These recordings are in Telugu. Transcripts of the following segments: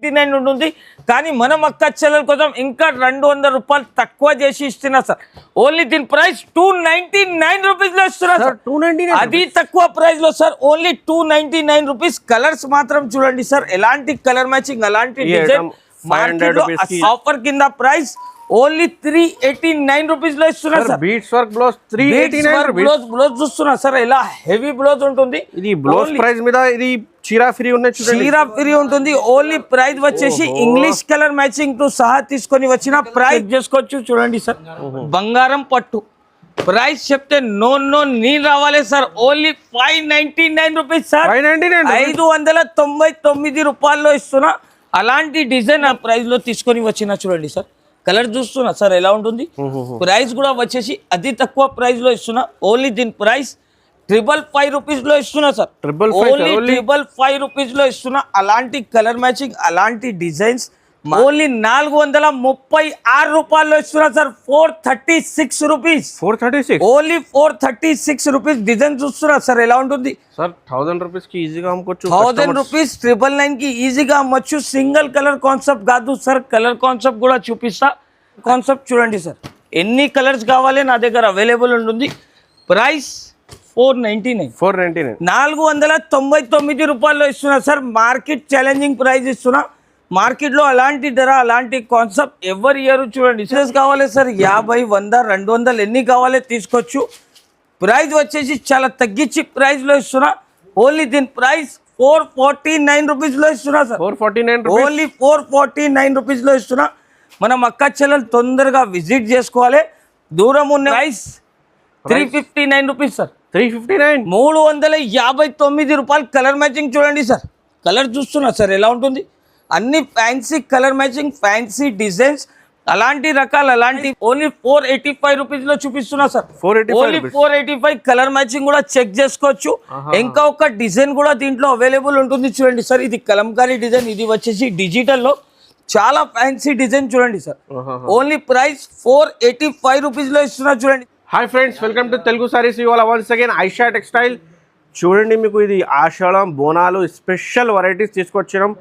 389 ఉంటుంది కానీ మనం అక్క చెల్లెల కోసం ఇంకా 200 రూపాయలు తక్కువ చేసి ఇస్తున్నా సార్ ఓన్లీ దీని ప్రైస్ 299 రూపీస్ లో ఇస్తున్నా సార్ 299 అది తక్కువ ప్రైస్ లో సార్ ఓన్లీ 299 రూపీస్ కలర్స్ మాత్రం చూడండి సార్ ఎలాంటి కలర్ మ్యాచింగ్ అలాంటి డిజైన్ మార్కెట్ లో ఆఫర్ కింద ప్రైస్ ఓన్లీ 389 రూపీస్ లో ఇస్తున్నా sir beads work blouse 389 rupees blouse చూస్తున్నా సార్ ఇలా హెవీ బ్లౌజ్ ఉంటుంది ఇది బ్లౌజ్ ప్రైస్ మీద ఇది చీరా ఫ్రీ ఉన్నాయి చూడండి చీరా ఫ్రీ ఉంటుంది ఓన్లీ ప్రైస్ వచ్చేసి ఇంగ్లీష్ కలర్ మ్యాచింగ్ తో సహా తీసుకొని వచ్చిన ప్రైస్ చేసుకోవచ్చు చూడండి సార్ బంగారం పట్టు ప్రైస్ చెప్తే నో నీ రావాలి సార్ ఓన్లీ 599 రూపీస్ సార్ 599 రూపాయల్లో ఇస్తున్నా అలాంటి డిజైన్ ఆ ప్రైస్ లో తీసుకొని వచ్చిన చూడండి సార్ కలర్ చూస్తున్నా సార్ ఎలా ఉంటుంది ప్రైస్ కూడా వచ్చేసి అతి తక్కువ ప్రైస్ లో ఇస్తున్నా ఓన్లీ దీని ప్రైస్ 555 రూపీస్ లో ఇస్తున్నా సార్ ఓన్లీ 555 రూపీస్ లో ఇస్తున్నా అలాంటి కలర్ మ్యాచింగ్ అలాంటి డిజైన్స్ ఓన్లీ 436 రూపాయల్లో ఇస్తున్నా sir 436 rupees 436 only 436 rupees design చూస్తున్నా సార్ ఎలా ఉంటుంది సార్ 1000 రూపీస్ కి ఈజీగా అమ్ముకోవచ్చు 1000 రూపీస్ 999 కి ఈజీగా అమ్మొచ్చు సింగిల్ కలర్ కాన్సెప్ట్ కాదు సార్ కలర్ కాన్సెప్ట్ కూడా చూపిస్తా కాన్సెప్ట్ చూడండి సార్ ఎన్ని కలర్స్ కావాలి నా దగ్గర అవైలబుల్ ఉంటుంది ప్రైస్ 499 499 రూపాయల్లో ఇస్తున్నా సార్ మార్కెట్ ఛాలెంజింగ్ ప్రైస్ ఇస్తున్నా మార్కెట్ లో అలాంటి ధర అలాంటి కాన్సెప్ట్ ఎవరి ఇయర్ చూడండి డిజైన్స్ కావాలి సార్ 50 100 200 ఎన్ని కావాలి తీసుకోవచ్చు ప్రైస్ వచ్చేసి చాలా తగ్గించి ప్రైస్ లో ఇస్తున్నా ఓన్లీ దీని ప్రైస్ 449 రూపీస్ లో ఇస్తున్నా సార్ 449 ఓన్లీ 449 రూపీస్ లో ఇస్తున్నా మనం అక్క చెల్లెలు తొందరగా విజిట్ చేసుకోవాలి దూరం ఉన్న ప్రైస్ 359 రూపీస్ సార్ 359 359 రూపాయలు కలర్ మ్యాచింగ్ చూడండి సార్ కలర్ చూస్తున్నా సార్ ఎలా ఉంటుంది అన్ని fancy colour matching fancy designs అలాంటి రకాలు అలాంటి ఓన్లీ 485 రూపీస్ లో చూపిస్తున్నా సార్ ఓన్లీ 485 కలర్ మ్యాచింగ్ కూడా చెక్ చేసుకోవచ్చు ఇంకా ఒక డిజైన్ కూడా దీంట్లో అవైలబుల్ ఉంటుంది చూడండి సార్ ఇది కలంకారీ డిజైన్ ఇది వచ్చేసి డిజిటల్ లో చాలా ఫ్యాన్సీ డిజైన్ చూడండి సార్ ఓన్లీ ప్రైస్ 485 రూపీస్ లో ఇస్తున్నా చూడండి hi friends welcome to Telugu saris ఇవాళ వన్స్ అగైన్ ఐషా టెక్స్టైల్ చూడండి మీకు ఇది ఆషాఢం బోనాలు స్పెషల్ వెరైటీస్ తీసుకొచ్చినాం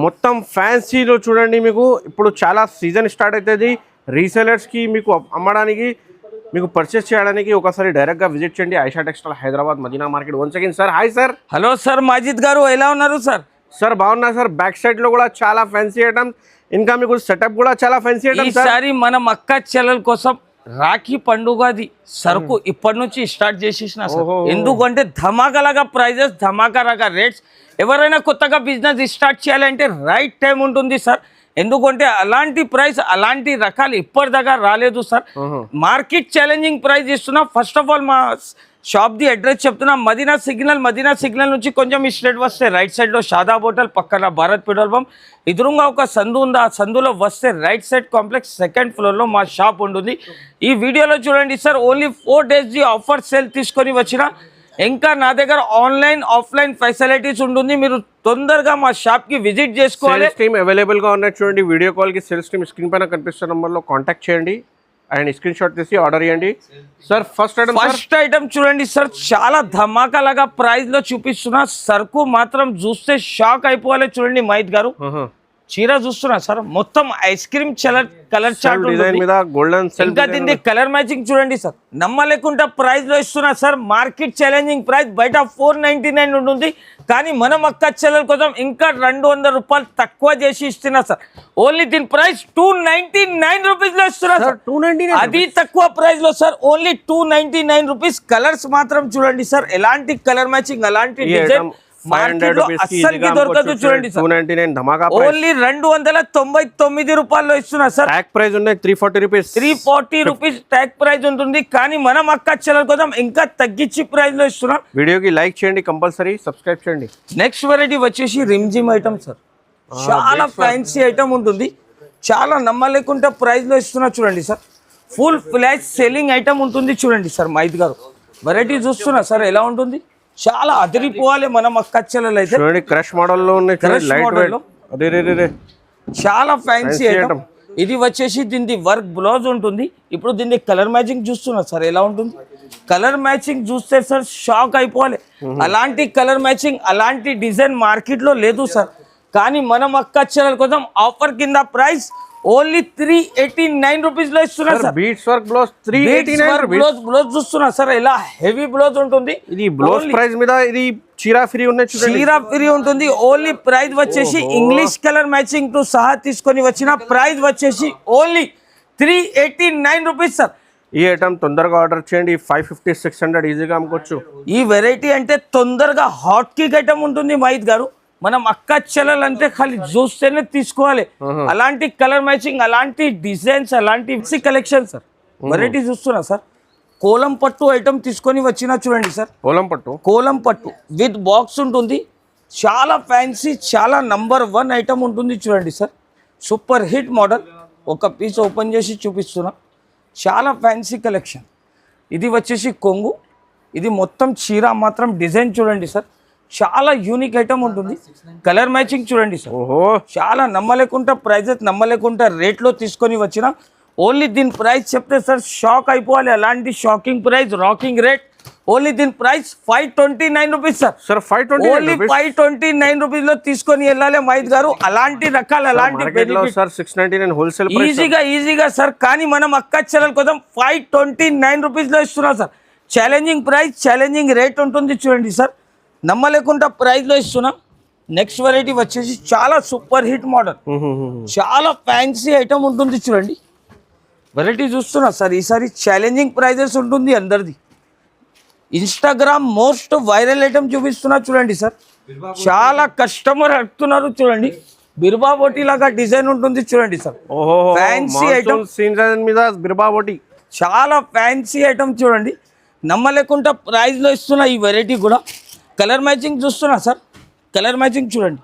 మొత్తం ఫ్యాన్సీలో చూడండి మీకు ఇప్పుడు చాలా సీజన్ స్టార్ట్ అవుతుంది రీసెలర్స్కి మీకు అమ్మడానికి మీకు పర్చేస్ చేయడానికి ఒకసారి డైరెక్ట్గా విజిట్ చేయండి Aisha textile Hyderabad Madina market once again sir hi sir hello sir Majid గారు ఎలా ఉన్నారు సార్ సార్ బాగున్నా సార్ బ్యాక్ సైడ్లో కూడా చాలా ఫ్యాన్సీ ఐటమ్స్ ఇంకా మీకు సెటప్ కూడా చాలా ఫ్యాన్సీ ఐటమ్స్ ఈసారి మనం అక్క చెల్లెల కోసం రాఖీ పండుగది సరుకు ఇప్పటి నుంచి స్టార్ట్ చేసేసిన ఎందుకంటే ధమాకాలాగా ప్రైజెస్ ధమాకాలాగా రేట్స్ ఎవరైనా కొత్తగా బిజినెస్ స్టార్ట్ చేయాలంటే రైట్ టైం ఉంటుంది సార్ ఎందుకంటే అలాంటి ప్రైస్ అలాంటి రకాలు ఇప్పటిదాకా రాలేదు సార్ మార్కెట్ ఛాలెంజింగ్ ప్రైస్ ఇస్తున్నా ఫస్ట్ ఆఫ్ ఆల్ మా షాప్ ది అడ్రస్ చెప్తున్నా మదీనా సిగ్నల్ నుంచి కొంచెం ఈ స్ట్రెయిట్ వస్తే రైట్ సైడ్ లో షాదాబ్ హోటల్ పక్కన భారత్ పెట్రోల్ పంప్ ఎదురుగా ఒక సందు ఉంది ఆ సందులో వస్తే right side complex second floor లో మా షాప్ ఉంటుంది ఈ వీడియోలో చూడండి sir only 4 days the offer sale తీసుకొని వచ్చిన ఇంకా నా దగ్గర ఆన్లైన్ ఆఫ్లైన్ ఫెసిలిటీస్ ఉంటుంది మీరు తొందరగా మా షాప్ కి విజిట్ చేసుకోవాలి టీమ్ అవైలబుల్ గా ఉన్నాయి చూడండి వీడియో కాల్ కి సేల్స్ టీమ్ స్క్రీన్ పైన కనిపిస్తున్న నంబర్ లో కాంటాక్ట్ చేయండి అండ్ స్క్రీన్ షాట్ తీసి ఆర్డర్ చేయండి సార్ ఫస్ట్ ఐటమ్ చూడండి సార్ చాలా ధమాకాలాగా ప్రైస్ లో చూపిస్తున్నా సరుకు మాత్రం చూస్తే షాక్ అయిపోవాలి చూడండి మహిత్ గారు చీర చూస్తున్నా సార్ మొత్తం ice cream colour chart design మీద గోల్డెన్ ఇంకా దీన్ని కలర్ మ్యాచింగ్ చూడండి సార్ నమ్మలేకుండా ప్రైస్ లో ఇస్తున్నా సార్ మార్కెట్ ఛాలెంజింగ్ ప్రైస్ బయట 499 ఉంటుంది కానీ మనం అక్క చెల్లెల కోసం ఇంకా 200 రూపాయలు తక్కువ చేసి ఇస్తున్నా సార్ ఓన్లీ దీని ప్రైస్ 299 రూపీస్ లో ఇస్తున్నా సార్ అది తక్కువ ప్రైస్ లో సార్ ఓన్లీ 299 రూపీస్ కలర్స్ మాత్రం చూడండి సార్ ఎలాంటి కలర్ మ్యాచింగ్ అలాంటి డిజైన్ మార్కెట్ లో అస్సలు దొరకదు చూడండి సార్ 299 ధమాకా ఓన్లీ 299 రూపాయల్లో ఇస్తున్నా సార్ ట్యాగ్ ప్రైస్ ఉన్నాయి 340 రూపీస్ ట్యాగ్ ప్రైస్ ఉంటుంది కానీ మనం అక్క చెల్లెల కోసం ఇంకా తగ్గించి ప్రైస్ లో ఇస్తున్నాం వీడియోకి లైక్ చేయండి కంపల్సరీ సబ్స్క్రైబ్ చేయండి నెక్స్ట్ వెరైటీ వచ్చేసి రిమ్జిమ్ ఐటమ్ సార్ చాలా ఫ్యాన్సీ ఐటమ్ ఉంటుంది చాలా నమ్మలేకుండా ప్రైస్ లో ఇస్తున్నా చూడండి sir full flash selling item ఉంటుంది చూడండి సార్ మైత్ గారు వెరైటీ చూస్తున్నా సార్ ఎలా ఉంటుంది చాలా అదిరిపోవాలి మనం అక్క చెల్లెలు అయితే చూడండి క్రష్ మోడల్ లో ఉన్నాయి లైట్ వెయిట్ అరే చాలా ఫ్యాన్సీ ఐటమ్ ఇది వచ్చేసి దీని వర్క్ బ్లౌజ్ ఉంటుంది ఇప్పుడు దీన్ని కలర్ మ్యాచింగ్ చూస్తున్నా సార్ ఎలా ఉంటుంది కలర్ మ్యాచింగ్ చూస్తే సార్ షాక్ అయిపోవాలి అలాంటి కలర్ మ్యాచింగ్ అలాంటి డిజైన్ మార్కెట్ లో లేదు సార్ కానీ మనం అక్క చెల్లెల కోసం ఆఫర్ కింద ప్రైస్ ఓన్లీ 389 రూపీస్ లో ఇస్తున్నా sir. Beads work blouse 389 rupees. Blouse చూస్తున్నా సార్, ఇలా హెవీ బ్లౌజ్ ఉంటుంది. ఇది బ్లౌజ్ ప్రైస్ మీద ఇది చీరా ఫ్రీ ఉన్నాయి చూడండి. చీరా ఫ్రీ ఉంటుంది. ఓన్లీ ప్రైస్ వచ్చేసి ఇంగ్లీష్ కలర్ మ్యాచింగ్ తో సహా తీసుకొని వచ్చిన ప్రైస్ వచ్చేసి ఓన్లీ 389 రూపీస్ సార్. ఈ ఐటమ్ తొందరగా ఆర్డర్ చేయండి, 550-600 ఈజీగా అమ్ముకోవచ్చు. ఈ వెరైటీ అంటే తొందరగా హాట్ కేక్ ఐటమ్ ఉంటుంది మహిత్ గారు. మనం అక్క చెల్లెలంటే ఖాళీ చూస్తేనే తీసుకోవాలి. అలాంటి కలర్ మ్యాచింగ్, అలాంటి డిజైన్స్, అలాంటి కలెక్షన్ సార్. వెరైటీ చూస్తున్నా సార్. కోలం పట్టు ఐటమ్ తీసుకొని వచ్చినా చూడండి సార్. కోలం పట్టు విత్ బాక్స్ ఉంటుంది. చాలా ఫ్యాన్సీ, చాలా నంబర్ 1 ఐటమ్ ఉంటుంది చూడండి సార్. Super hit model. ఒక పీస్ ఓపెన్ చేసి చూపిస్తున్నా. చాలా ఫ్యాన్సీ కలెక్షన్. ఇది వచ్చేసి కొంగు. ఇది మొత్తం చీర మాత్రం డిజైన్ చూడండి సార్. చాలా యూనిక్ ఐటమ్ ఉంటుంది. కలర్ మ్యాచింగ్ చూడండి సార్. చాలా నమ్మలేకుండా ప్రైజెస్, నమ్మలేకుండా రేట్లో తీసుకొని వచ్చిన ఓన్లీ దీని ప్రైస్ చెప్తే సార్ షాక్ అయిపోవాలి. అలాంటి shocking price, rocking rate. Only దీని price 529 rupees sir. Only 529 rupees లో తీసుకొని వెళ్ళాలి మహిత్ గారు. అలాంటి రకాలు, అలాంటి ఈజీగా సార్. కానీ మనం అక్క చెల్లెల కోసం 529 రూపీస్ లో ఇస్తున్నాం sir. Challenging price, challenging rate ఉంటుంది చూడండి సార్. నమ్మలేకుండా ప్రైస్ లో ఇస్తున్నాం. నెక్స్ట్ వెరైటీ వచ్చేసి చాలా సూపర్ హిట్ మోడల్, చాలా ఫ్యాన్సీ ఐటమ్ ఉంటుంది చూడండి. వెరైటీ చూస్తున్నా సార్. ఈసారి ఛాలెంజింగ్ ప్రైజెస్ ఉంటుంది అందరిది. ఇన్స్టాగ్రామ్ మోస్ట్ వైరల్ ఐటమ్ చూపిస్తున్నా చూడండి సార్. చాలా కస్టమర్ అడుగుతున్నారు చూడండి. బిర్బా బోటి లాగా డిజైన్ ఉంటుంది చూడండి సార్. ఫ్యాన్సీ ఐటమ్ మీద బిర్బా బోటి, చాలా ఫ్యాన్సీ ఐటమ్ చూడండి. నమ్మలేకుండా ప్రైస్ లో ఇస్తున్నా ఈ వెరైటీ కూడా. కలర్ మ్యాచింగ్ చూస్తున్నా సార్. కలర్ మ్యాచింగ్ చూడండి.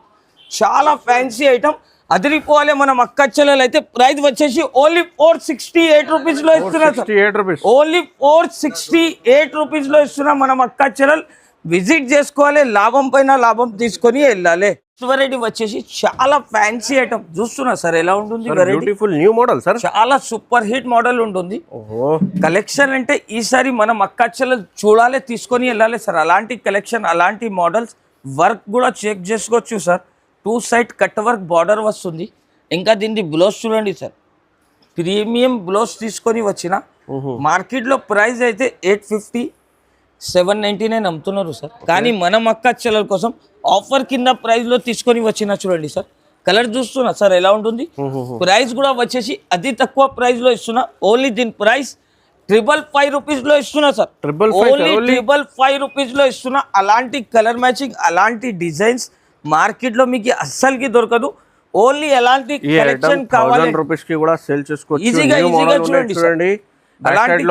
చాలా ఫ్యాన్సీ ఐటమ్. అదిరిపోవాలి మనం అక్క చెల్లెలు అయితే. ప్రైస్ వచ్చేసి ఓన్లీ 468 రూపీస్ లో ఇస్తున్నా సార్. ఓన్లీ 468 రూపీస్ లో ఇస్తున్నా మనం అక్క చెల్లెలు. విజిట్ చేసుకోవాలి, లాభం పైన లాభం తీసుకొని వెళ్ళాలి. వెరైటీ వచ్చేసి చాలా ఫ్యాన్సీ ఐటమ్ చూస్తున్నా సార్. ఎలా ఉంటుంది వెరైటీ? New model sir. చాలా సూపర్ హిట్ మోడల్ ఉంటుంది. కలెక్షన్ అంటే ఈసారి మనం అక్క చెల్లెలు చూడాలి, తీసుకొని వెళ్ళాలి సార్. అలాంటి కలెక్షన్, అలాంటి మోడల్స్. వర్క్ కూడా చెక్ చేసుకోవచ్చు sir. 2 side cut work border వస్తుంది. ఇంకా దీన్ని బ్లౌజ్ చూడండి సార్. ప్రీమియం బ్లౌజ్ తీసుకొని వచ్చిన మార్కెట్లో ప్రైస్ అయితే 850, 799 అమ్ముతున్నారు సార్. కానీ మనం అక్క చెల్లెల కోసం ఆఫర్ కింద ప్రైస్ లో తీసుకొని వచ్చిన చూడండి సార్. కలర్ చూస్తున్నా సార్ ఎలా ఉంటుంది. ప్రైస్ కూడా వచ్చేసి అతి తక్కువ ప్రైస్ లో ఇస్తున్నా. ఓన్లీ దీని ప్రైస్ 555 రూపీస్ లో ఇస్తున్నా సార్. ఓన్లీ 555 రూపీస్ లో ఇస్తున్నా. అలాంటి కలర్ మ్యాచింగ్, అలాంటి డిజైన్స్ మార్కెట్ లో మీకు అస్సలకి దొరకదు. ఓన్లీ ఎలాంటి కలెక్షన్ కావాలి ఈజీగా చూడండి. అలాంటి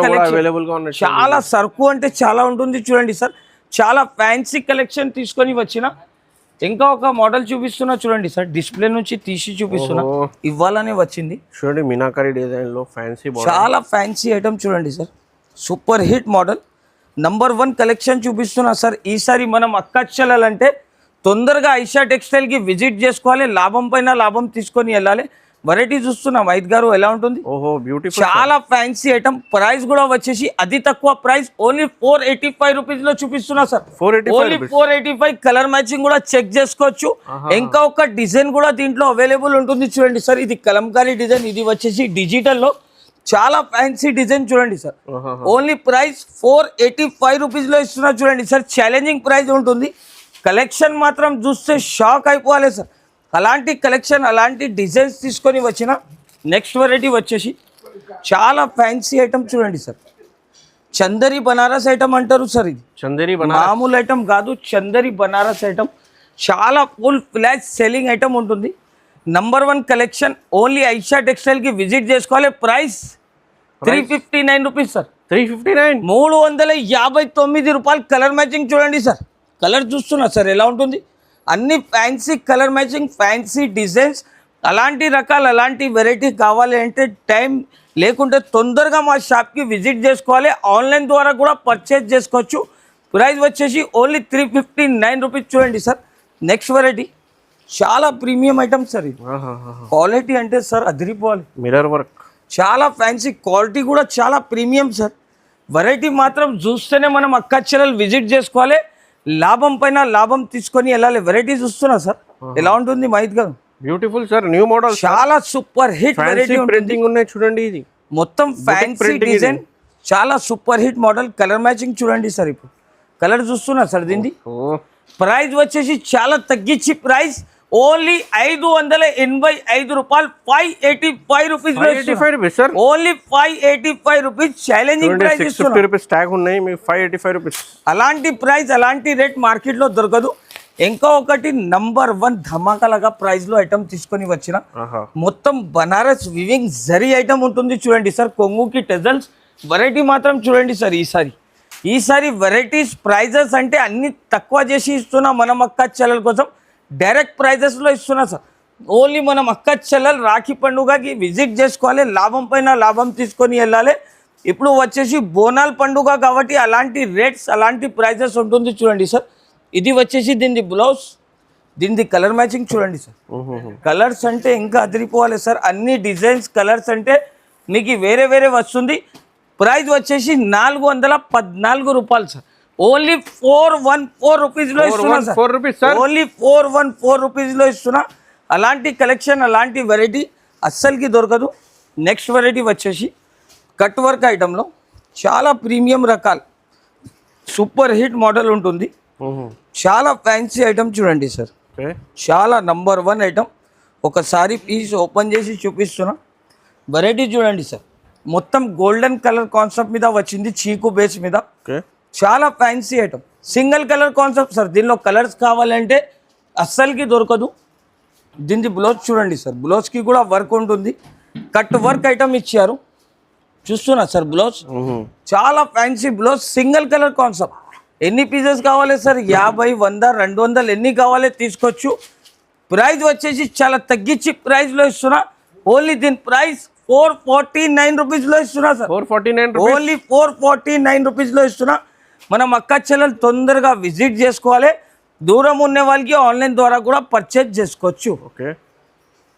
చాలా సరుకు అంటే చాలా ఉంటుంది చూడండి సార్. చాలా ఫ్యాన్సీ కలెక్షన్ తీసుకొని వచ్చిన. ఇంకా ఒక మోడల్ చూపిస్తున్నా చూడండి సార్. డిస్ప్లే నుంచి తీసి చూపిస్తున్నా. ఇవ్వాలనే వచ్చింది చూడండి. మీనాకరీ డిజైన్ లో ఫ్యాన్సీ, చాలా ఫ్యాన్సీ ఐటమ్ చూడండి sir. Super hit model, number 1 collection చూపిస్తున్నా సార్. ఈసారి మనం అక్క చెల్లెలంటే తొందరగా ఐషా టెక్స్టైల్ కి విజిట్ చేసుకోవాలి. లాభం పైన లాభం తీసుకొని వెళ్ళాలి. వెరైటీ చూస్తున్నాం మహిత్ గారు ఎలా ఉంటుంది. చాలా ఫ్యాన్సీ ఐటమ్. ప్రైస్ కూడా వచ్చేసి అతి తక్కువ ప్రైస్. ఓన్లీ 485 రూపీస్ లో చూపిస్తున్నా సార్. ఓన్లీ 485. కలర్ మ్యాచింగ్ కూడా చెక్ చేసుకోవచ్చు. ఇంకా ఒక డిజైన్ కూడా దీంట్లో అవైలబుల్ ఉంటుంది చూడండి సార్. ఇది కలంకారీ డిజైన్. ఇది వచ్చేసి డిజిటల్ లో చాలా ఫ్యాన్సీ డిజైన్ చూడండి సార్. ఓన్లీ ప్రైస్ 485 రూపీస్ లో ఇస్తున్నా చూడండి సార్. ఛాలెంజింగ్ ప్రైస్ ఉంటుంది. కలెక్షన్ మాత్రం చూస్తే షాక్ అయిపోవాలి సార్. అలాంటి కలెక్షన్, అలాంటి డిజైన్స్ తీసుకొని వచ్చిన. నెక్స్ట్ వెరైటీ వచ్చేసి చాలా ఫ్యాన్సీ ఐటమ్ చూడండి సార్. చందరి బనారస్ ఐటమ్ అంటారు సార్. ఇది చందరి మామూలు ఐటమ్ కాదు, చందరి బనారస్ ఐటమ్. చాలా ఫుల్ ఫ్లాష్ సెల్లింగ్ ఐటమ్ ఉంటుంది. Number 1 collection. Only Aisha textile కి విజిట్ చేసుకోవాలి. Price 359 rupees sir. 359, 359 రూపాయలు. కలర్ మ్యాచింగ్ చూడండి సార్. కలర్ చూస్తున్నా సార్ ఎలా ఉంటుంది. అన్ని fancy colour matching, fancy designs. అలాంటి రకాలు, అలాంటి వెరైటీ కావాలి అంటే టైం లేకుంటే తొందరగా మా షాప్కి విజిట్ చేసుకోవాలి. ఆన్లైన్ ద్వారా కూడా పర్చేజ్ చేసుకోవచ్చు. ప్రైస్ వచ్చేసి ఓన్లీ 359 రూపీస్ చూడండి సార్. నెక్స్ట్ వెరైటీ చాలా ప్రీమియం ఐటమ్ సార్. ఇది క్వాలిటీ అంటే సార్ అదిరిపోవాలి. మిర్రర్ వర్క్, చాలా ఫ్యాన్సీ క్వాలిటీ కూడా చాలా ప్రీమియం సార్. వెరైటీ మాత్రం చూస్తేనే మనం అక్క చెల్లెలు విజిట్ చేసుకోవాలి. లాభం పైన లాభం తీసుకొని వెళ్ళాలి. వెరైటీ చూస్తున్నా సార్. ఎలా ఉంటుంది మైత్ గారు? బ్యూటిఫుల్ సార్, న్యూ మోడల్, చాలా సూపర్ హిట్ వెరైటీ ప్రింటింగ్ ఉన్నాయి చూడండి. ఇది మొత్తం ఫ్యాన్సీ డిజైన్, చాలా super hit model. Colour matching చూడండి సార్. ఇప్పుడు కలర్ చూస్తున్నా సార్. దీన్ని ప్రైస్ వచ్చేసి చాలా తగ్గించి ప్రైస్ ఓన్లీ 585 రూపాయలు, 585 rupees, only 585 rupees. Challenging price ఇస్తున్నాం. అలాంటి ప్రైస్, అలాంటి రేట్ మార్కెట్ లో దొరకదు. ఇంకా ఒకటి నంబర్ 1 ధమాకాలాగా ప్రైస్ లో ఐటమ్ తీసుకొని వచ్చిన మొత్తం బనారస్ వివింగ్ జరీ ఐటమ్ ఉంటుంది చూడండి సార్. కొంగుకి టెజల్స్ వెరైటీ మాత్రం చూడండి సార్. ఈసారి వెరైటీస్ ప్రైజెస్ అంటే అన్ని తక్కువ చేసి ఇస్తున్నా. మనం అక్క చెల్లెల కోసం డైరెక్ట్ ప్రైజెస్లో ఇస్తున్నా సార్. ఓన్లీ మనం అక్క చెల్లెలు రాఖీ పండుగకి విజిట్ చేసుకోవాలి, లాభం పైన లాభం తీసుకొని వెళ్ళాలి. ఇప్పుడు వచ్చేసి బోనాల్ పండుగ కాబట్టి అలాంటి రేట్స్, అలాంటి ప్రైజెస్ ఉంటుంది చూడండి సార్. ఇది వచ్చేసి దీని బ్లౌజ్, దీని కలర్ మ్యాచింగ్ చూడండి సార్. కలర్స్ అంటే ఇంకా అదిరిపోవాలి సార్. అన్ని డిజైన్స్ కలర్స్ అంటే మీకు వేరే వేరే వస్తుంది. ప్రైస్ వచ్చేసి 414 రూపాయలు సార్. ఓన్లీ 414 రూపీస్లో ఇస్తున్నా సార్. ఓన్లీ 414 రూపీస్లో ఇస్తున్నా. అలాంటి కలెక్షన్, అలాంటి వెరైటీ అస్సలకి దొరకదు. నెక్స్ట్ వెరైటీ వచ్చేసి కట్ వర్క్ ఐటెంలో చాలా ప్రీమియం రకాలు, సూపర్ హిట్ మోడల్ ఉంటుంది. చాలా ఫ్యాన్సీ ఐటమ్ చూడండి సార్. చాలా నంబర్ 1 ఐటమ్. ఒకసారి పీస్ ఓపెన్ చేసి చూపిస్తున్నా. వెరైటీ చూడండి సార్. మొత్తం గోల్డెన్ కలర్ కాన్సెప్ట్ మీద వచ్చింది, చీకు బేస్ మీద. చాలా fancy item, single colour concept sir. దీనిలో కలర్స్ కావాలంటే అస్సలకి దొరకదు. దీని బ్లౌజ్ చూడండి సార్. బ్లౌజ్కి కూడా వర్క్ ఉంటుంది. కట్ వర్క్ ఐటమ్ ఇచ్చారు, చూస్తున్నా సార్. బ్లౌజ్ చాలా fancy blouse, single colour concept. ఎన్ని పీసెస్ కావాలి సార్? 50, 100, 200 ఎన్ని కావాలి తీసుకోవచ్చు. ప్రైస్ వచ్చేసి చాలా తగ్గించి ప్రైస్లో ఇస్తున్నా. ఓన్లీ దీని ప్రైస్ 449 రూపీస్లో ఇస్తున్నా సార్. 449, ఓన్లీ 449 రూపీస్లో ఇస్తున్నా. మనం అక్క చెల్లెలు తొందరగా విజిట్ చేసుకోవాలి. దూరం ఉన్న వాళ్ళకి ఆన్లైన్ ద్వారా కూడా పర్చేజ్ చేసుకోవచ్చు.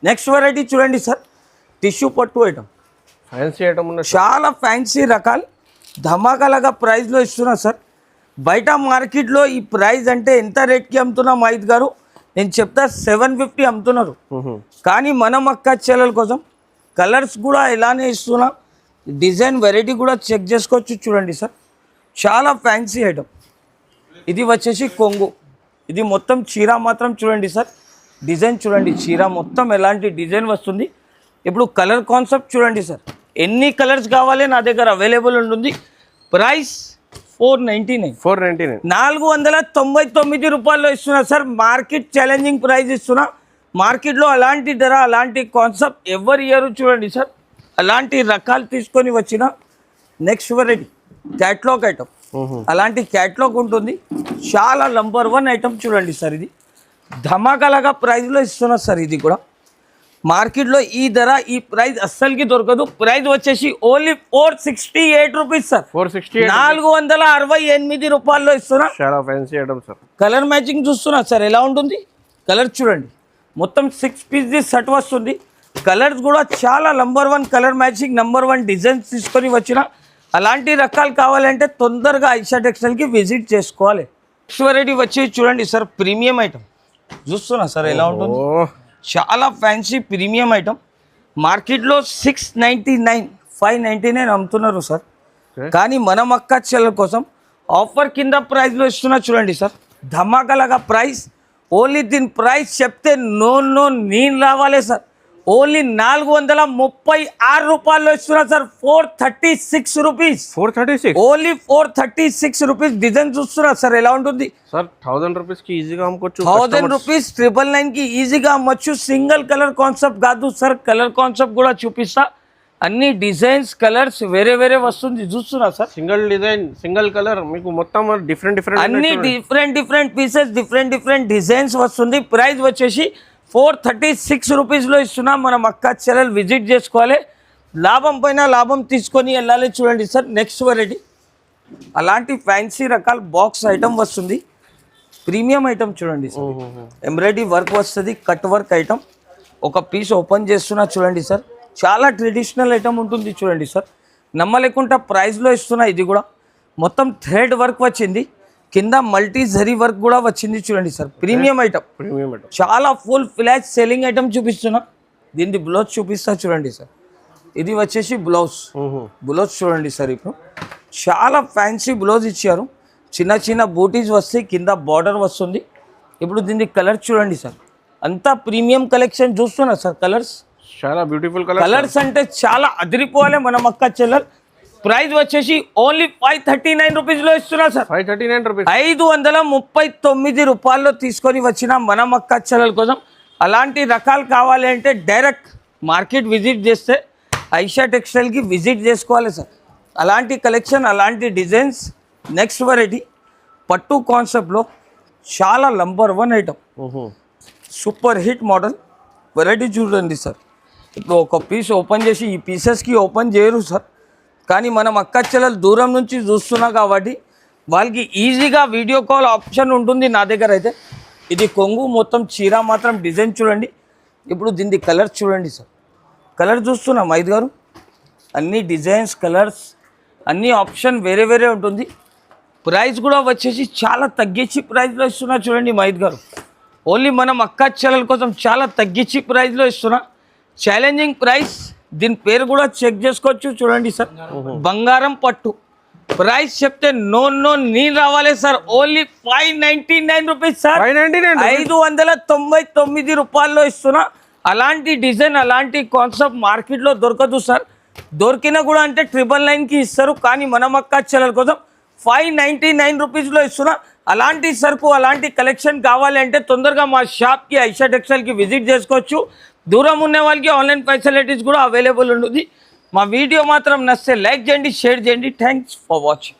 నెక్స్ట్ వెరైటీ చూడండి సార్. టిష్యూ పట్టు ఐటమ్, ఫ్యాన్సీ ఐటమ్, చాలా ఫ్యాన్సీ రకాలు ధమాకాలాగా ప్రైస్లో ఇస్తున్నా సార్. బయట మార్కెట్లో ఈ ప్రైస్ అంటే ఎంత రేట్కి అమ్ముతున్నా మహిత్ గారు? నేను చెప్తా 750 అమ్ముతున్నారు. కానీ మనం అక్క చెల్లెల కోసం కలర్స్ కూడా ఇలానే ఇస్తున్నా. డిజైన్ వెరైటీ కూడా చెక్ చేసుకోవచ్చు చూడండి సార్. చాలా ఫ్యాన్సీ ఐటమ్. ఇది వచ్చేసి కొంగు. ఇది మొత్తం చీర మాత్రం చూడండి సార్. డిజైన్ చూడండి, చీర మొత్తం ఎలాంటి డిజైన్ వస్తుంది. ఇప్పుడు కలర్ కాన్సెప్ట్ చూడండి సార్. ఎన్ని కలర్స్ కావాలి నా దగ్గర అవైలబుల్ ఉంటుంది. ప్రైస్ 499, 499 రూపాయల్లో ఇస్తున్నా సార్. మార్కెట్ ఛాలెంజింగ్ ప్రైస్ ఇస్తున్నా. మార్కెట్లో అలాంటి ధర, అలాంటి కాన్సెప్ట్ ఎవరు ఇయర్ చూడండి సార్. అలాంటి రకాలు తీసుకొని వచ్చిన. Next variety catalogue item. అలాంటి క్యాట్లాగ్ ఉంటుంది. చాలా నంబర్ 1 ఐటమ్ చూడండి సార్. ఇది ధమాకాలాగా ప్రైస్లో ఇస్తున్నా సార్. ఇది కూడా మార్కెట్లో ఈ ధర, ఈ ప్రైస్ అస్సలకి దొరకదు. ప్రైస్ వచ్చేసి ఓన్లీ 468 రూపీస్ సార్. 468 రూపాయల్లో ఇస్తున్నా. చాలా fancy item sir. Colour matching చూస్తున్నా సార్ ఎలా ఉంటుంది. కలర్ చూడండి, మొత్తం 6 పీస్ సెట్ వస్తుంది. కలర్స్ కూడా చాలా number 1 colour matching, number 1 designs తీసుకొని వచ్చిన. అలాంటి రకాలు కావాలంటే తొందరగా ఐషా టెక్స్టైల్కి విజిట్ చేసుకోవాలి. నెక్స్ట్ వెరైటీ వచ్చి చూడండి సార్. ప్రీమియం ఐటమ్ చూస్తున్నా సార్ ఎలా ఉంటుంది. చాలా ఫ్యాన్సీ ప్రీమియం ఐటమ్. మార్కెట్లో 699, 599 అమ్ముతున్నారు సార్. కానీ మనం అక్క చెల్లెల కోసం ఆఫర్ కింద ప్రైస్లో ఇస్తున్నా చూడండి సార్. ధమాకాలాగా ప్రైస్. ఓన్లీ దీని ప్రైస్ చెప్తే నో నేను రావాలి సార్. ఓన్లీ 436 రూపాయల్లో ఇస్తున్నా sir. 436 rupees. 436, only 436 rupees. Design చూస్తున్నా సార్ ఎలా ఉంటుంది సార్. 1000 రూపీస్కి ఈజీగా అమ్ముకోవచ్చు. 1000 రూపీస్ 999కి ఈజీగా అమ్మొచ్చు. సింగిల్ కలర్ కాన్సెప్ట్ కాదు సార్. కలర్ కాన్సెప్ట్ కూడా చూపిస్తా. అన్ని డిజైన్స్, కలర్స్ వేరే వేరే వస్తుంది చూస్తున్నా sir. Single design, single colour, మీకు మొత్తం డిఫరెంట్ అన్ని డిఫరెంట్ పీసెస్, డిఫరెంట్ డిజైన్స్ వస్తుంది. ప్రైస్ వచ్చేసి 436 రూపీస్లో ఇస్తున్నా. మనం అక్క చెల్లెలు విజిట్ చేసుకోవాలి. లాభం పైన లాభం తీసుకొని వెళ్ళాలి చూడండి సార్. నెక్స్ట్ వెరైటీ అలాంటి ఫ్యాన్సీ రకాల బాక్స్ ఐటమ్ వస్తుంది. ప్రీమియం ఐటమ్ చూడండి సార్. ఎంబ్రాయిడరీ వర్క్ వస్తుంది, కట్ వర్క్ ఐటమ్. ఒక పీస్ ఓపెన్ చేస్తున్నా చూడండి సార్. చాలా ట్రెడిషనల్ ఐటమ్ ఉంటుంది చూడండి సార్. నమ్మలేకుండా ప్రైస్లో ఇస్తున్నా. ఇది కూడా మొత్తం థ్రెడ్ వర్క్ వచ్చింది. కింద మల్టీ జరీ వర్క్ కూడా వచ్చింది చూడండి sir, premium item, premium item. చాలా ఫుల్ ఫ్లాష్ సెల్లింగ్ ఐటమ్ చూపిస్తున్నా. దీని బ్లౌజ్ చూపిస్తా చూడండి సార్. ఇది వచ్చేసి బ్లౌజ్, బ్లౌజ్ చూడండి సార్. ఇప్పుడు చాలా ఫ్యాన్సీ బ్లౌజ్ ఇచ్చారు, చిన్న చిన్న బూటీస్ వస్తాయి, కింద బార్డర్ వస్తుంది. ఇప్పుడు దీని కలర్ చూడండి సార్, అంతా ప్రీమియం కలెక్షన్ చూస్తున్నా సార్. కలర్స్ చాలా బ్యూటిఫుల్ కలర్. కలర్స్ అంటే చాలా అదిరిపోవాలి మన అక్క చెల్లెలు. ప్రైస్ వచ్చేసి ఓన్లీ 539 రూపీస్లో ఇస్తున్నా సార్. 539 రూపీస్, 539 రూపాయల్లో తీసుకొని వచ్చిన మన అక్క చెల్లెల కోసం. అలాంటి రకాలు కావాలి అంటే డైరెక్ట్ మార్కెట్ విజిట్ చేస్తే ఐషా టెక్స్టైల్కి విజిట్ చేసుకోవాలి సార్. అలాంటి కలెక్షన్, అలాంటి డిజైన్స్. నెక్స్ట్ వెరైటీ పట్టు కాన్సెప్ట్లో చాలా number 1 item, super hit model variety చూడండి సార్. ఇప్పుడు ఒక పీస్ ఓపెన్ చేసి ఈ పీసెస్కి ఓపెన్ చేయరు సార్, కానీ మనం అక్క చెల్లెలు దూరం నుంచి చూస్తున్నా కాబట్టి వాళ్ళకి ఈజీగా వీడియో కాల్ ఆప్షన్ ఉంటుంది నా దగ్గర అయితే. ఇది కొంగు మొత్తం చీర మాత్రం డిజైన్ చూడండి. ఇప్పుడు దీని కలర్ చూడండి సార్, కలర్ చూస్తున్నాం మైద్ గారు. అన్ని డిజైన్స్, కలర్స్, అన్ని ఆప్షన్ వేరే వేరే ఉంటుంది. ప్రైస్ కూడా వచ్చేసి చాలా తగ్గించి ప్రైస్లో ఇస్తున్నా చూడండి మైద్ గారు. ఓన్లీ మనం అక్క చెల్లెల కోసం చాలా తగ్గించి ప్రైస్లో ఇస్తున్నా. ఛాలెంజింగ్ ప్రైస్, దీని పేరు కూడా చెక్ చేసుకోవచ్చు చూడండి సార్. బంగారం పట్టు ప్రైస్ చెప్తే నో నీళ్ళు రావాలి సార్. ఓన్లీ 599 రూపీస్ సార్, 599 రూపాయల్లో ఇస్తున్నా. అలాంటి డిజైన్, అలాంటి కాన్సెప్ట్ మార్కెట్లో దొరకదు సార్. దొరికినా కూడా అంటే 999కి ఇస్తారు, కానీ మనం అక్క చెల్లెల కోసం 599 రూపీస్లో ఇస్తున్నా. అలాంటి సరుకు, అలాంటి కలెక్షన్ కావాలి అంటే తొందరగా మా షాప్కి ఐషా టెక్స్టైల్కి విజిట్ చేసుకోవచ్చు. దూరం ఉన్న వాళ్ళకి ఆన్లైన్ ఫెసిలిటీస్ కూడా అవైలబుల్ ఉంటుంది. మా వీడియో మాత్రం నచ్చితే లైక్ చేయండి, షేర్ చేయండి. Thanks for watching.